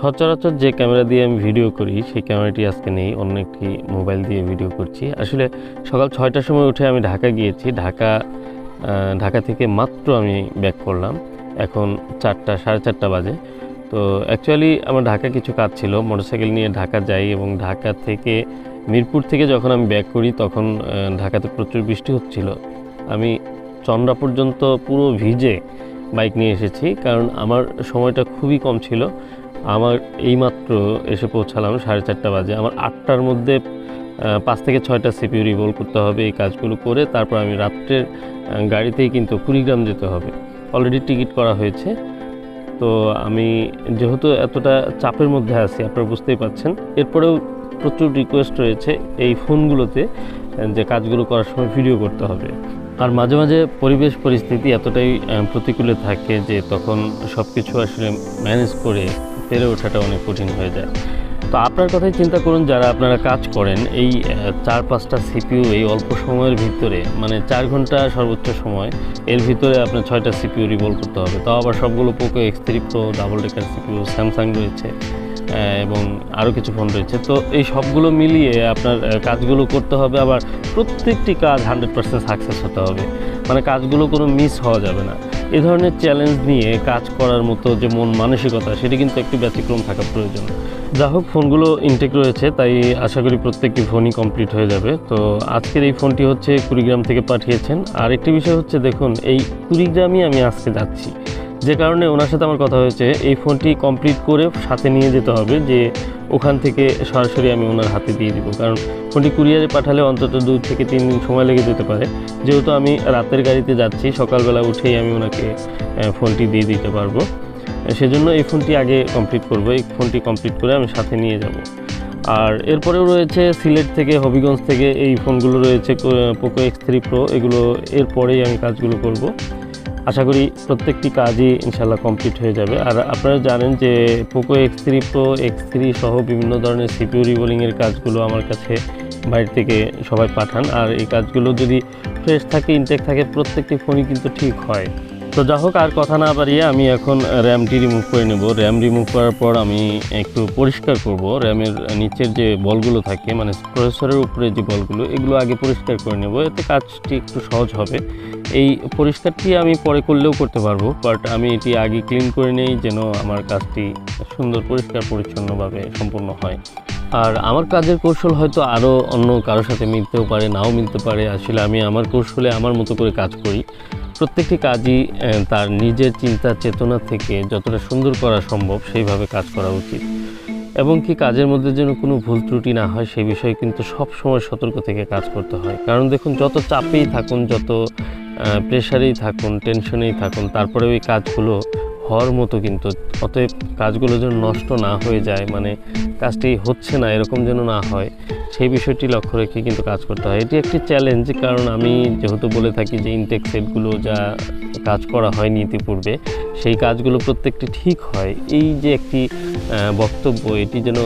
সচরাচর যে ক্যামেরা দিয়ে আমি ভিডিও করি সেই ক্যামেরাটি আজকে নেই, অন্য একটি মোবাইল দিয়ে ভিডিও করছি। আসলে সকাল 6টার সময় উঠে আমি ঢাকা গিয়েছি। ঢাকা থেকে মাত্র আমি ব্যাক করলাম। এখন 4টা, সাড়ে 4টা বাজে। তো অ্যাকচুয়ালি আমার ঢাকা কিছু কাজ ছিল, মোটরসাইকেল নিয়ে ঢাকা যাই এবং ঢাকা থেকে মিরপুর থেকে যখন আমি ব্যাক করি তখন ঢাকাতে প্রচুর বৃষ্টি হচ্ছিল। আমি চন্দ্রা পর্যন্ত পুরো ভিজে বাইক নিয়ে এসেছি, কারণ আমার সময়টা খুবই কম ছিল। আমার এইমাত্র এসে পৌঁছালাম 4:30 বাজে। আমার 8টার মধ্যে 5 থেকে 6টা সিপিইউ রিভলভ করতে হবে। এই কাজগুলো করে তারপর আমি রাত্রের গাড়িতেই কিন্তু কুড়িগ্রাম যেতে হবে। অলরেডি টিকিট করা হয়েছে। তো আমি যেহেতু এতটা চাপের মধ্যে আছি, আপনারা বুঝতেই পারছেন। এরপরেও প্রচুর রিকোয়েস্ট রয়েছে এই ফোনগুলোতে যে কাজগুলো করার সময় ভিডিও করতে হবে। আর মাঝে মাঝে পরিবেশ পরিস্থিতি এতটাই প্রতিকূলে থাকে যে তখন সব কিছু আসলে ম্যানেজ করে পেরে ওঠাটা অনেক কঠিন হয়ে যায়। তো আপনার কথাই চিন্তা করুন, যারা আপনারা কাজ করেন এই 4-5টা সিপিইউ এই অল্প সময়ের ভিতরে, মানে 4 ঘন্টা সর্বোচ্চ সময়, এর ভিতরে আপনার 6টা সিপিইউ রিভলভ করতে হবে। তাও আবার সবগুলো Poco X3 Pro double decker CPU, Samsung রয়েছে এবং আরও কিছু ফোন রয়েছে। তো এই সবগুলো মিলিয়ে আপনার কাজগুলো করতে হবে। আবার প্রত্যেকটি কাজ 100% সাকসেস হতে হবে, মানে কাজগুলো কোনো মিস হওয়া যাবে না। এই ধরনের চ্যালেঞ্জ নিয়ে কাজ করার মতো যে মন মানসিকতা, সেটি কিন্তু একটু ব্যতিক্রম থাকা প্রয়োজন। যা হোক, ফোনগুলো ইনটেক রয়েছে, তাই আশা করি প্রত্যেকটি ফোনই কমপ্লিট হয়ে যাবে। তো আজকের এই ফোনটি হচ্ছে কুড়িগ্রাম থেকে পাঠিয়েছেন। আর একটি বিষয় হচ্ছে, দেখুন এই কুড়িগ্রামই আমি আজকে যাচ্ছি, যে কারণে ওনার সাথে আমার কথা হয়েছে এই ফোনটি কমপ্লিট করে সাথে নিয়ে যেতে হবে, যে ওখান থেকে সরাসরি আমি ওনার হাতে দিয়ে দিব। কারণ ফোনটি কুরিয়ারে পাঠালে অন্তত 2 থেকে 3 দিন সময় লেগে যেতে পারে। যেহেতু আমি রাতের গাড়িতে যাচ্ছি, সকালবেলা উঠেই আমি ওনাকে ফোনটি দিয়ে দিতে পারবো। সেজন্য এই ফোনটি আগে কমপ্লিট করব। এই ফোনটি কমপ্লিট করে আমি সাথে নিয়ে যাব। আর এরপরেও রয়েছে সিলেট থেকে, হবিগঞ্জ থেকে এই ফোনগুলো রয়েছে, পোকো X3 Pro। এগুলো এরপরেই আমি কাজগুলো করব। আশা করি প্রত্যেকটি কাজই ইনশাল্লাহ কমপ্লিট হয়ে যাবে। আর আপনারা জানেন যে পোকো X3 Pro, X3 সহ বিভিন্ন ধরনের সিপিইউ রিবোলিংয়ের কাজগুলো আমার কাছে বাইরে থেকে সবাই পাঠান। আর এই কাজগুলো যদি ফ্রেশ থাকে, ইনটেক থাকে, প্রত্যেকটি ফোনই কিন্তু ঠিক হয়। তো যা হোক, আর কথা না বাড়িয়ে আমি এখন র্যামটি রিমুভ করে নেব। র্যাম রিমুভ করার পর আমি একটু পরিষ্কার করব। র্যামের নিচের যে বলগুলো থাকে, মানে প্রসেসরের উপরে যে বলগুলো, এগুলো আগে পরিষ্কার করে নেব। এতে কাজটি একটু সহজ হবে। এই পরিষ্কারটি আমি পরে করলেও করতে পারবো, বাট আমি এটি আগে ক্লিন করে নেই, যেন আমার কাজটি সুন্দর পরিষ্কার পরিচ্ছন্নভাবে সম্পন্ন হয়। আর আমার কাজের কৌশল হয়তো আরও অন্য কারোর সাথে মিলতেও পারে, নাও মিলতে পারে। আসলে আমি আমার কৌশলে আমার মতো করে কাজ করি। প্রত্যেকটি কাজই তার নিজের চিন্তা চেতনা থেকে যতটা সুন্দর করা সম্ভব সেইভাবে কাজ করা উচিত, এবং কি কাজের মধ্যে যেন কোনো ভুল ত্রুটি না হয় সেই বিষয়ে কিন্তু সব সময় সতর্ক থেকে কাজ করতে হয়। কারণ দেখুন, যত চাপেই থাকুন, যত প্রেশারেই থাকুন, টেনশনেই থাকুন, তারপরে ওই কাজগুলো হওয়ার মতো কিন্তু, অতএব কাজগুলো যেন নষ্ট না হয়ে যায়, মানে কাজটি হচ্ছে না এরকম যেন না হয়, সেই বিষয়টি লক্ষ্য রেখে কিন্তু কাজ করতে হয়। এটি একটি চ্যালেঞ্জ, কারণ আমি যেহেতু বলে থাকি যে ইনটেক সেটগুলো যা কাজ করা হয়নি ইতিপূর্বে, সেই কাজগুলো প্রত্যেকটি ঠিক হয়। এই যে একটি বক্তব্য, এটি যেন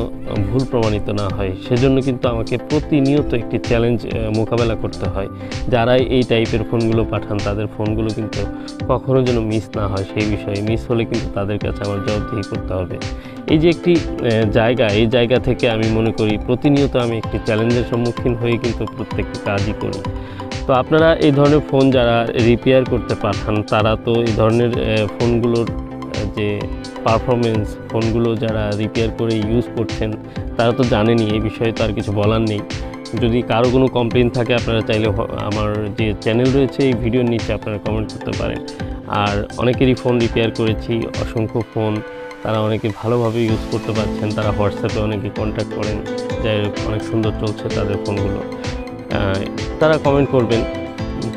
ভুল প্রমাণিত না হয়, সেজন্য কিন্তু আমাকে প্রতিনিয়ত একটি চ্যালেঞ্জ মোকাবেলা করতে হয়। যারাই এই টাইপের ফোনগুলো পাঠান, তাদের ফোনগুলো কিন্তু কখনো যেন মিস না হয়, সেই বিষয়ে মিস হলে কিন্তু তাদের কাছে আমার জবাবদিহি করতে হবে। এই যে একটি জায়গা, এই জায়গা থেকে আমি মনে করি প্রতিনিয়ত আমি একটি চ্যালেঞ্জের সম্মুখীন হয়ে কিন্তু প্রত্যেকটি কাজই করি। তো আপনারা এই ধরনের ফোন যারা রিপেয়ার করতে পাঠান, তারা তো এই ধরনের ফোনগুলোর যে পারফরমেন্স, ফোনগুলো যারা রিপেয়ার করে ইউজ করছেন, তারা তো জানেনই, এই বিষয়ে তো আর কিছু বলার নেই। যদি কারো কোনো কমপ্লেন থাকে, আপনারা চাইলে আমার যে চ্যানেল রয়েছে এই ভিডিওর নিচে আপনারা কমেন্ট করতে পারেন। আর অনেকেরই ফোন রিপেয়ার করেছি, অসংখ্য ফোন তারা অনেকে ভালোভাবে ইউজ করতে পারছেন। তারা হোয়াটসঅ্যাপে অনেকে কন্ট্যাক্ট করেন, যাই অনেক সুন্দর চলছে তাদের ফোনগুলো। তারা কমেন্ট করবেন,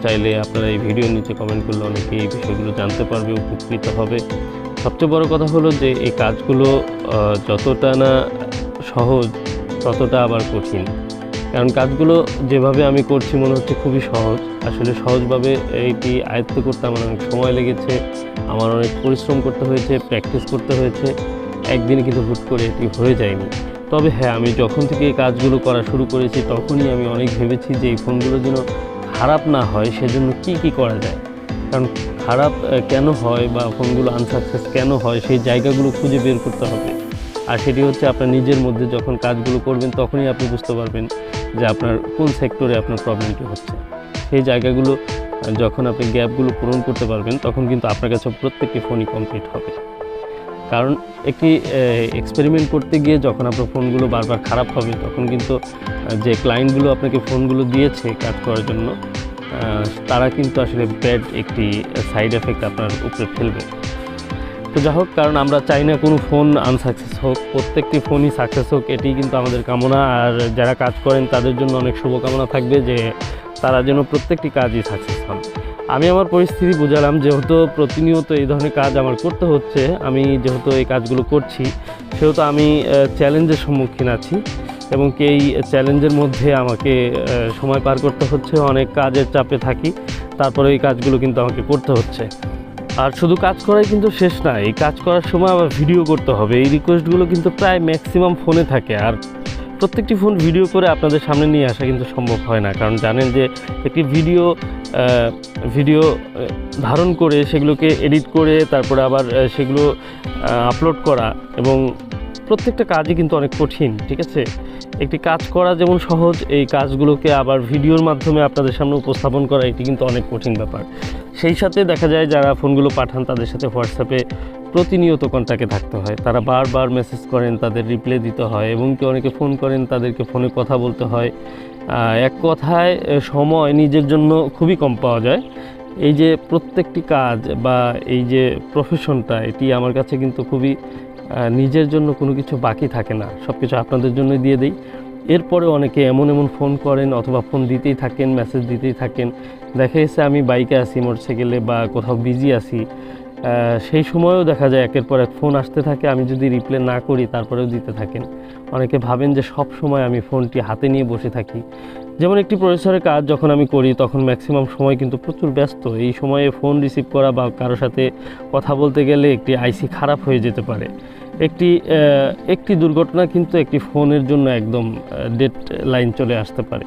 চাইলে আপনারা এই ভিডিওর নিচে কমেন্ট করলে অনেকে এই বিষয়গুলো জানতে পারবে, উপকৃত হবে। সবচেয়ে বড় কথা হলো যে এই কাজগুলো যতটা না সহজ, ততটা আবার কঠিন। কারণ কাজগুলো যেভাবে আমি করছি মনে হচ্ছে খুবই সহজ, আসলে সহজভাবে এইটি আয়ত্ত করতে আমার অনেক সময় লেগেছে, আমার অনেক পরিশ্রম করতে হয়েছে, প্র্যাকটিস করতে হয়েছে। একদিনে কিন্তু হুট করে এটি হয়ে যায়নি। তবে হ্যাঁ, আমি যখন থেকে এই কাজগুলো করা শুরু করেছি তখনই আমি অনেক ভেবেছি যে এই ফোনগুলো যেন খারাপ না হয়, সেজন্য কি করা যায়। কারণ খারাপ কেন হয় বা ফোনগুলো আনসাকসেস কেন হয়, সেই জায়গাগুলো খুঁজে বের করতে হবে। আর সেটি হচ্ছে আপনার নিজের মধ্যে যখন কাজগুলো করবেন তখনই আপনি বুঝতে পারবেন যে আপনার কোন সেক্টরে আপনার প্রবলেমটি হচ্ছে। সেই জায়গাগুলো যখন আপনি গ্যাপগুলো পূরণ করতে পারবেন তখন কিন্তু আপনার কাছে প্রত্যেকটি ফোনই কমপ্লিট হবে। কারণ একটি এক্সপেরিমেন্ট করতে গিয়ে যখন আপনার ফোনগুলো বারবার খারাপ হবে তখন কিন্তু যে ক্লায়েন্টগুলো আপনাকে ফোনগুলো দিয়েছে কাজ করার জন্য তারা কিন্তু আসলে ব্যাড একটি সাইড এফেক্ট আপনার উপরে ফেলবে। তো যা হোক, কারণ আমরা চাই না কোনো ফোন আনসাকসেস হোক, প্রত্যেকটি ফোনই সাকসেস হোক, এটি কিন্তু আমাদের কামনা। আর যারা কাজ করেন তাদের জন্য অনেক শুভকামনা থাকবে যে তারা যেন প্রত্যেকটি কাজই সাকসেস হন। আমি আমার পরিস্থিতি বুঝালাম, যেহেতু প্রতিনিয়ত এই ধরনের কাজ আমার করতে হচ্ছে, আমি যেহেতু এই কাজগুলো করছি সেহেতু আমি চ্যালেঞ্জের সম্মুখীন আছি এবং এই চ্যালেঞ্জের মধ্যে আমাকে সময় পার করতে হচ্ছে, অনেক কাজের চাপে থাকি, তারপরে এই কাজগুলো কিন্তু আমাকে করতে হচ্ছে। আর শুধু কাজ করাই কিন্তু শেষ না, এই কাজ করার সময় আবার ভিডিও করতে হবে। এই রিকোয়েস্টগুলো কিন্তু প্রায় ম্যাক্সিমাম ফোনে থাকে, আর প্রত্যেকটি ফোন ভিডিও করে আপনাদের সামনে নিয়ে আসা কিন্তু সম্ভব হয় না। কারণ জানেন যে একটি ভিডিও ধারণ করে সেগুলোকে এডিট করে তারপরে আবার সেগুলো আপলোড করা এবং প্রত্যেকটা কাজই কিন্তু অনেক কঠিন, ঠিক আছে। একটি কাজ করা যেমন সহজ, এই কাজগুলোকে আবার ভিডিওর মাধ্যমে আপনাদের সামনে উপস্থাপন করা এটি কিন্তু অনেক কঠিন ব্যাপার। সেই সাথে দেখা যায় যারা ফোনগুলো পাঠান তাদের সাথে হোয়াটসঅ্যাপে প্রতিনিয়ত কন্ট্যাক্টে থাকতে হয়, তারা বারবার মেসেজ করেন, তাদের রিপ্লাই দিতে হয় এবং কি অনেকে ফোন করেন, তাদেরকে ফোনে কথা বলতে হয়। এক কথায় সময় নিজের জন্য খুবই কম পাওয়া যায়। এই যে প্রত্যেকটি কাজ বা এই যে প্রফেশনটা, এটি আমার কাছে কিন্তু খুবই নিজের জন্য কোনো কিছু বাকি থাকে না, সব কিছু আপনাদের জন্যই দিয়ে দিই। এরপরে অনেকে এমন ফোন করেন অথবা ফোন দিতেই থাকেন, মেসেজ দিতেই থাকেন। দেখা গেছে আমি বাইকে আসি, মোটরসাইকেলে বা কোথাও বিজি আছি, সেই সময়ও দেখা যায় একের পর এক ফোন আসতে থাকে, আমি যদি রিপ্লাই না করি তারপরেও দিতে থাকেন। অনেকে ভাবেন যে সব সময় আমি ফোনটি হাতে নিয়ে বসে থাকি। যেমন একটি প্রসেসরের কাজ যখন আমি করি তখন ম্যাক্সিমাম সময় কিন্তু প্রচুর ব্যস্ত। এই সময়ে ফোন রিসিভ করা বা কারোর সাথে কথা বলতে গেলে একটি আইসি খারাপ হয়ে যেতে পারে। একটি দুর্ঘটনা কিন্তু একটি ফোনের জন্য একদম ডেড লাইন চলে আসতে পারে।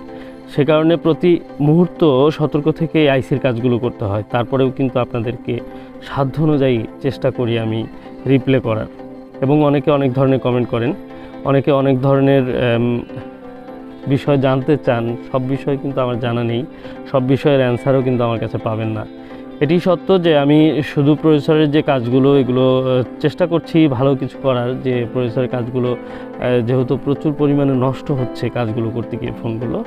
সে কারণে প্রতি মুহূর্ত সতর্ক থেকে এই আইসির কাজগুলো করতে হয়। তারপরেও কিন্তু আপনাদেরকে সাধ্য অনুযায়ী চেষ্টা করি আমি রিপ্লাই করার। এবং অনেকে অনেক ধরনের কমেন্ট করেন, অনেকে অনেক ধরনের বিষয় জানতে চান। সব বিষয় কিন্তু আমার জানা নেই, সব বিষয়ের অ্যান্সারও কিন্তু আমার কাছে পাবেন না। এটি সত্য যে আমি শুধু প্রসেসরের যে কাজগুলো এগুলো চেষ্টা করছি ভালো কিছু করার, যে প্রসেসরের কাজগুলো যেহেতু প্রচুর পরিমাণে নষ্ট হচ্ছে কাজগুলো করতে গিয়ে ফোনগুলো,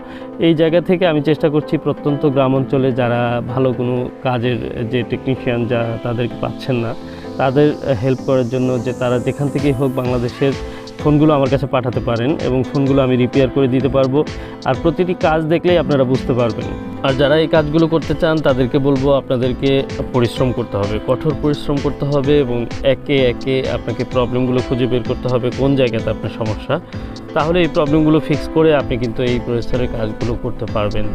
এই জায়গা থেকে আমি চেষ্টা করছি প্রত্যন্ত গ্রাম অঞ্চলে যারা ভালো কোনো কাজের যে টেকনিশিয়ান যা তাদেরকে পাচ্ছেন না, তাদের হেল্প করার জন্য, যে তারা যেখান থেকেই হোক বাংলাদেশের ফোনগুলো আমার কাছে পাঠাতে পারেন এবং ফোনগুলো আমি রিপেয়ার করে দিতে পারবো। আর প্রতিটি কাজ দেখলেই আপনারা বুঝতে পারবেন। আর যারা এই কাজগুলো করতে চান তাদেরকে বলবো আপনাদেরকে পরিশ্রম করতে হবে, কঠোর পরিশ্রম করতে হবে এবং একে একে আপনাকে প্রবলেমগুলো খুঁজে বের করতে হবে কোন জায়গাতে আপনার সমস্যা। তাহলে এই প্রবলেমগুলো ফিক্স করে আপনি কিন্তু এই প্রসেসরের কাজগুলো করতে পারবেন।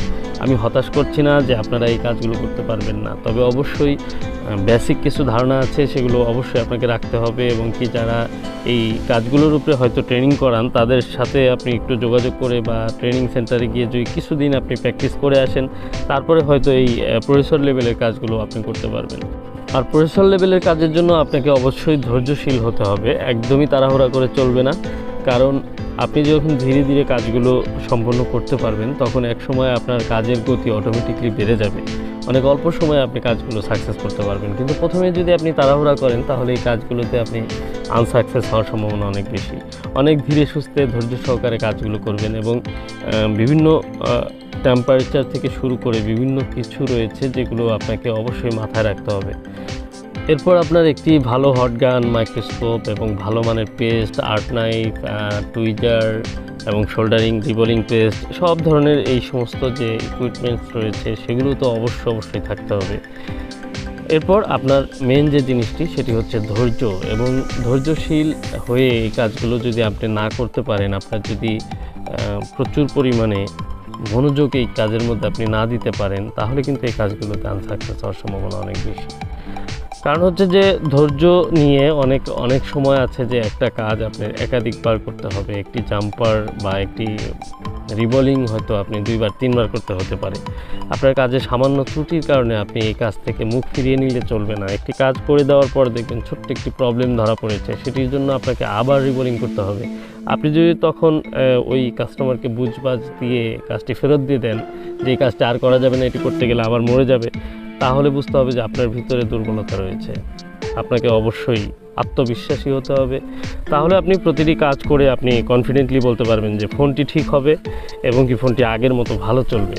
আমি হতাশ করছি না যে আপনারা এই কাজগুলো করতে পারবেন না, তবে অবশ্যই বেসিক কিছু ধারণা আছে সেগুলো অবশ্যই আপনাকে রাখতে হবে। এবং কি যারা এই কাজগুলোর উপরে হয়তো ট্রেনিং করান তাদের সাথে আপনি একটু যোগাযোগ করে বা ট্রেনিং সেন্টারে গিয়ে যদি কিছুদিন আপনি প্র্যাকটিস করে আসেন, তারপরে হয়তো এই প্রসেসর লেভেলের কাজগুলো আপনি করতে পারবেন। আর প্রসেসর লেভেলের কাজের জন্য আপনাকে অবশ্যই ধৈর্যশীল হতে হবে, একদমই তাড়াহুড়া করে চলবে না। কারণ আপনি যখন ধীরে ধীরে কাজগুলো সম্পন্ন করতে পারবেন তখন এক সময় আপনার কাজের গতি অটোমেটিকলি বেড়ে যাবে, অনেক অল্প সময়ে আপনি কাজগুলো সাকসেস করতে পারবেন। কিন্তু প্রথমে যদি আপনি তাড়াহুড়া করেন তাহলে এই কাজগুলোতে আপনি আনসাকসেস হওয়ার সম্ভাবনা অনেক বেশি। অনেক ধীরে সুস্থে ধৈর্য সহকারে কাজগুলো করবেন এবং বিভিন্ন টেম্পারেচার থেকে শুরু করে বিভিন্ন কিছু রয়েছে যেগুলো আপনাকে অবশ্যই মাথায় রাখতে হবে। এরপর আপনার একটি ভালো হট গান, মাইক্রোস্কোপ এবং ভালো মানের পেস্ট, আর্ট নাইফ, টুইজার এবং শোল্ডারিং, রিবোলিং পেস্ট, সব ধরনের এই সমস্ত যে ইকুইপমেন্টস রয়েছে সেগুলো তো অবশ্যই থাকতে হবে। এরপর আপনার মেন যে জিনিসটি সেটি হচ্ছে ধৈর্য, এবং ধৈর্যশীল হয়ে এই কাজগুলো যদি আপনি না করতে পারেন, আপনার যদি প্রচুর পরিমাণে মনোযোগ এই কাজের মধ্যে আপনি না দিতে পারেন, তাহলে কিন্তু এই কাজগুলোতে আনসাকসেস হওয়ার সম্ভাবনা অনেক বেশি। কারণ হচ্ছে যে ধৈর্য নিয়ে অনেক সময় আছে যে একটা কাজ আপনার একাধিকবার করতে হবে। একটি জাম্পার বা একটি রিবলিং হয়তো আপনি 2বার 3বার করতে হতে পারে। আপনার কাজে সামান্য ত্রুটির কারণে আপনি এই কাজ থেকে মুখ ফিরিয়ে নিলে চলবে না। একটি কাজ করে দেওয়ার পর দেখবেন ছোট্ট একটি প্রবলেম ধরা পড়েছে, সেটির জন্য আপনাকে আবার রিবলিং করতে হবে। আপনি যদি তখন ওই কাস্টমারকে বুঝবাজ দিয়ে কাজটি ফেরত দিয়ে দেন যে এই কাজটা আর করা যাবে না, এটি করতে গেলে আবার মরে যাবে, তাহলে বুঝতে হবে যে আপনার ভিতরে দুর্বলতা রয়েছে। আপনাকে অবশ্যই আত্মবিশ্বাসী হতে হবে, তাহলে আপনি প্রতিটি কাজ করে আপনি কনফিডেন্টলি বলতে পারবেন যে ফোনটি ঠিক হবে এবং কি ফোনটি আগের মতো ভালো চলবে।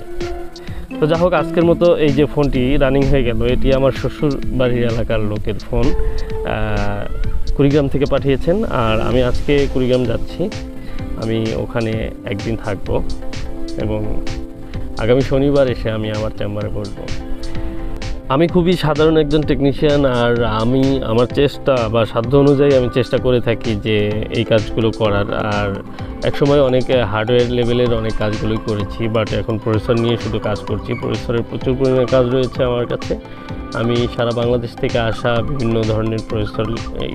তো যা হোক, আজকের মতো এই যে ফোনটি রানিং হয়ে গেল, এটি আমার শ্বশুর বাড়ির এলাকার লোকের ফোন, কুড়িগ্রাম থেকে পাঠিয়েছেন। আর আমি আজকে কুড়িগ্রাম যাচ্ছি, আমি ওখানে একদিন থাকবো এবং আগামী শনিবার এসে আমি আমার চেম্বারে বসবো। আমি খুবই সাধারণ একজন টেকনিশিয়ান, আর আমি আমার চেষ্টা বা সাধ্য অনুযায়ী আমি চেষ্টা করে থাকি যে এই কাজগুলো করার। আর একসময় অনেক হার্ডওয়্যার লেভেলের অনেক কাজগুলোই করেছি, বাট এখন প্রসেসর নিয়ে শুধু কাজ করছি। প্রসেসরের প্রচুর পরিমাণে কাজ রয়েছে আমার কাছে। আমি সারা বাংলাদেশ থেকে আসা বিভিন্ন ধরনের প্রসেসর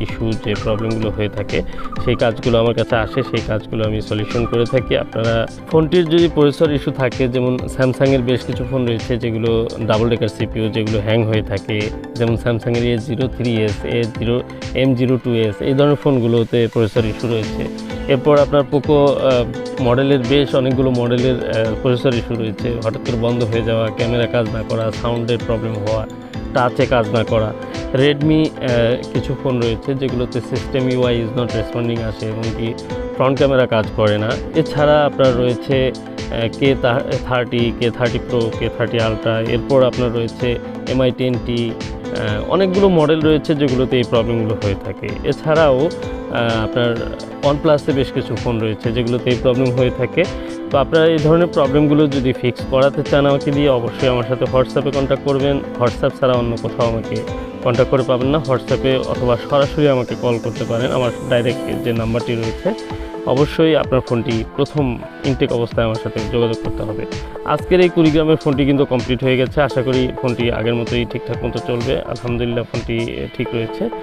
ইস্যু যে প্রবলেমগুলো হয়ে থাকে, সেই কাজগুলো আমার কাছে আসে, সেই কাজগুলো আমি সলিউশন করে থাকি। আপনারা ফোনটির যদি প্রসেসর ইস্যু থাকে, যেমন স্যামসাংয়ের বেশ কিছু ফোন রয়েছে যেগুলো ডাবল ডেকার সিপিইউ, যেগুলো হ্যাং হয়ে থাকে, যেমন স্যামসাংয়ের A03s, M02s, এই ধরনের ফোনগুলোতে প্রসেসর ইস্যু রয়েছে। এরপর আপনার পোকো মডেলের বেশ অনেকগুলো মডেলের প্রসেসর ইস্যু রয়েছে, হঠাৎ করে বন্ধ হয়ে যাওয়া, ক্যামেরা কাজ না করা, সাউন্ডের প্রবলেম হওয়া, টাচে কাজ না করা। রেডমি কিছু ফোন রয়েছে যেগুলোতে system UI is not responding আসে এবং কি ফ্রন্ট ক্যামেরা কাজ করে না। এছাড়া আপনার রয়েছে K30, K30 Pro, K30 Ultra, এরপর আপনার রয়েছে Mi10T, অনেকগুলো মডেল রয়েছে যেগুলোতে এই প্রবলেমগুলো হয়ে থাকে। এছাড়াও আপনার OnePlus-এ বেশ কিছু ফোন রয়েছে যেগুলোতে এই প্রবলেম হয়ে থাকে। তো আপনারা এই ধরনের প্রবলেমগুলো যদি ফিক্স করাতে চান আমাকে দিয়ে, অবশ্যই আমার সাথে হোয়াটসঅ্যাপে কন্ট্যাক্ট করবেন। হোয়াটসঅ্যাপ ছাড়া অন্য কোথাও আমাকে কন্ট্যাক্ট করে পাবেন না। হোয়াটসঅ্যাপে অথবা সরাসরি আমাকে কল করতে পারেন, আমার ডাইরেক্ট যে নাম্বারটি রয়েছে। অবশ্যই আপনার ফোনটি প্রথম ইনটেক অবস্থায় আমার সাথে যোগাযোগ করতে হবে। আজকের এই কুড়িগ্রামের ফোনটি কিন্তু কমপ্লিট হয়ে গেছে। আশা করি ফোনটি আগের মতোই ঠিকঠাক মতো চলবে। আলহামদুলিল্লাহ, ফোনটি ঠিক রয়েছে।